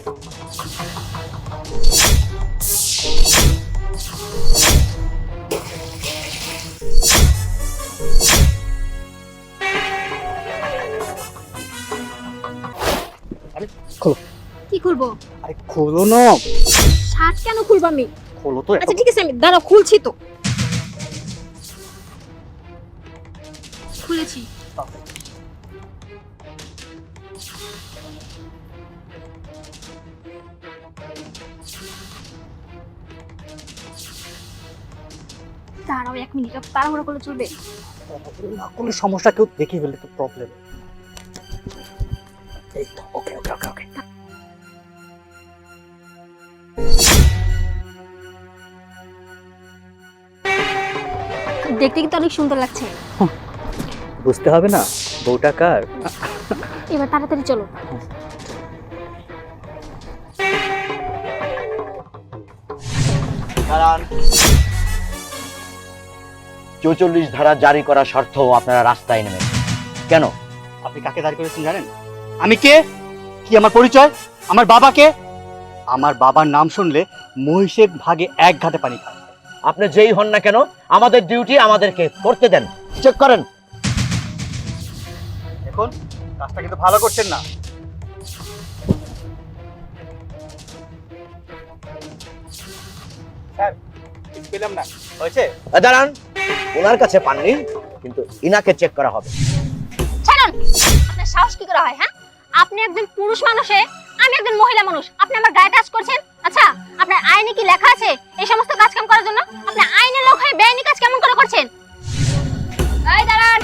আরে খোলো। কি খুলবো? আরে খোলো না। শার্ট কেন খুলবো আমি? খোলো তো। আচ্ছা ঠিক আছে, আমি দাঁড়াও খুলছি তো। খুলেছি। দাঁড়াও 1 মিনিট, তাড়াহুড়ো করলে চলবে? না কোনো সমস্যা, কেউ দেখে ফেললে তো প্রবলেম। এই তো ওকে ওকে ওকে ওকে। দেখতে কিন্তু অনেক সুন্দর লাগছে। বুঝতে হবে না বউটা কার। এবার তাড়াতাড়ি চলো। দাঁড়ান। ৪৪ ধারা জারি করা সত্ত্বেও আপনারা রাস্তায় নেমেন কেন? আপনি কাকে দাঁড় করেছেন জানেন? আমি কে? কি আমার পরিচয়? আমার বাবা কে? আমার বাবার নাম শুনলে মহিষের ভাগে এক ঘাটে পানি খায়। আপনি যেই হন না কেন, আমাদের ডিউটি আমাদেরকে করতে দেন। চেক করেন। দেখুন কাজটা কিন্তু ভালো করছেন না। স্যার কিছু পেলাম না। হয়েছে? দাঁড়ান, ওনার কাছে পাননি, কিন্তু ইনাকে চেক করা হবে। ছাড়ুন। আপনার সাহস কি করে হয়? হ্যাঁ, আপনি একজন পুরুষ মানুষে, আমি একজন মহিলা মানুষ, আপনি আমার গায়ে টাচ করছেন? আচ্ছা, আপনার আইনে কি লেখা আছে এই সমস্ত কাজ কাম করার জন্য? আপনি আইনের লোক হয়ে বেআইনি কাজ কেমন করে করছেন? এই দাঁড়ান।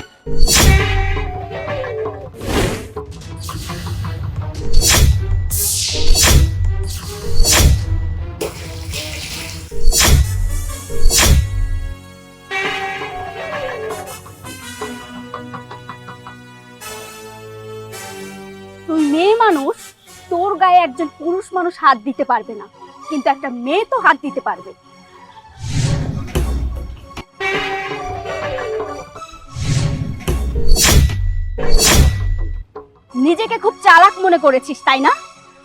তুই মেয়ে মানুষ, তোর গায়ে একজন পুরুষ মানুষ হাত দিতে পারবে না, কিন্তু একটা মেয়ে তো হাত দিতে পারবে। নিজেকে খুব চালাক মনে করেছিস তাই না?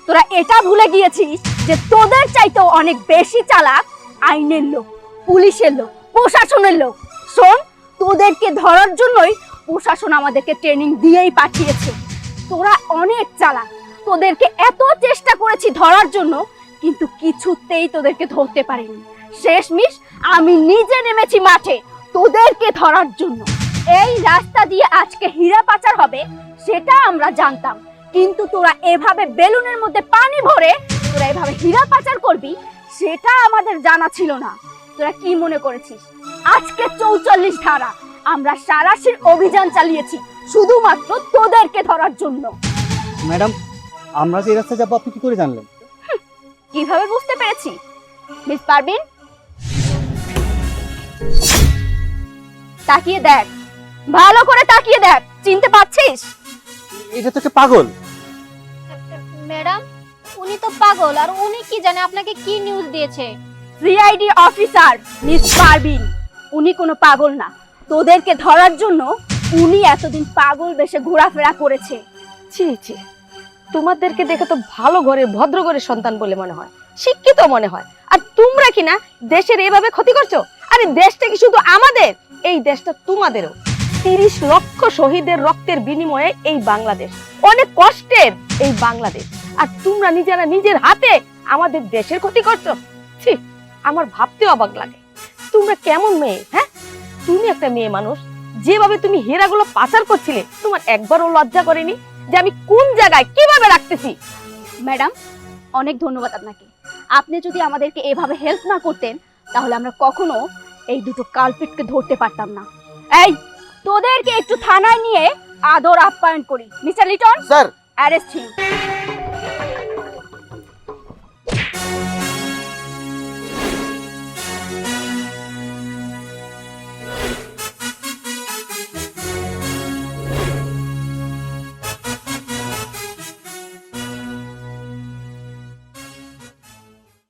তোরা এটা ভুলে গিয়েছিস যে তোদের চাইতেও অনেক বেশি চালাক আইনের লোক, পুলিশের লোক, প্রশাসনের লোক। শোন, তোদেরকে ধরার জন্যই প্রশাসন আমাদেরকে ট্রেনিং দিয়েই পাঠিয়েছে। তোরা অনেক চালাক, তোদেরকে এত চেষ্টা করেছি ধরার জন্য, কিন্তু কিছুতেই তোদেরকে ধরতে পারিনি। শেষমেশ আমি নিজে নেমেছি মাঠে তোদেরকে ধরার জন্য। এই রাস্তা দিয়ে আজকে হীরা পাচার হবে সেটা আমরা জানতাম, কিন্তু তোরা এভাবে বেলুনের মধ্যে পানি ভরে তোরা এভাবে হীরা পাচার করবি সেটা আমাদের জানা ছিল না। তোরা কি মনে করেছিস আজকে ৪৪ ধারা আমরা সারাশির অভিযান চালিয়েছি শুধুমাত্র তোদেরকে ধরার জন্য? ম্যাডাম, আমরা যে এই রাস্তায় যাবো আপনি কি করে জানলেন? কিভাবে বুঝতে পেরেছি? মিস পারবিন, তাকিয়ে দেখ, ভালো করে তাকিয়ে দেখ, চিনতে পারছিস? এটা তো একটা পাগল। ম্যাডাম, উনি তো পাগল, আর উনি কি জানে আপনাকে কি নিউজ দিয়েছে? সিআইডি অফিসার মিস পারবিন, উনি কোনো পাগল না। তোদেরকে ধরার জন্য উনি এতদিন পাগল বেশে ঘোরাফেরা করেছে। ছি ছি, তোমাদেরকে দেখে তো ভালো ঘরের ভদ্র ঘরের সন্তান বলে মনে হয়, শিক্ষিত মনে হয়, আর তোমরা কি না দেশের এইভাবে ক্ষতি করছো? আরে দেশটা কি শুধু আমাদের? এই দেশটা তোমাদেরও। 30 লক্ষ শহীদের রক্তের বিনিময়ে এই বাংলাদেশ, অনেক কষ্টের এই বাংলাদেশ, আর তোমরা নিজেরা নিজের হাতে আমাদের দেশের ক্ষতি করছো। ছি, আমার ভাবতে অবাক লাগে। তোমরা কেমন মেয়ে? হ্যাঁ, তুমি একটা মেয়ে মানুষ, যেভাবে তুমি হীরাগুলো পাচার করছিলে, তোমার একবারও লজ্জা করেনি যে আমি কোন জায়গায় কিভাবে রাখতেছি? ম্যাডাম, অনেক ধন্যবাদ আপনাকে। আপনি যদি আমাদেরকে এভাবে হেল্প না করতেন তাহলে আমরা কখনো এই দুটো কালপিটকে ধরতে পারতাম না। এই, তোদেরকে একটু থানায় নিয়ে আদর আপ্যায়ন করি। Mister Liton, sir, arrest him.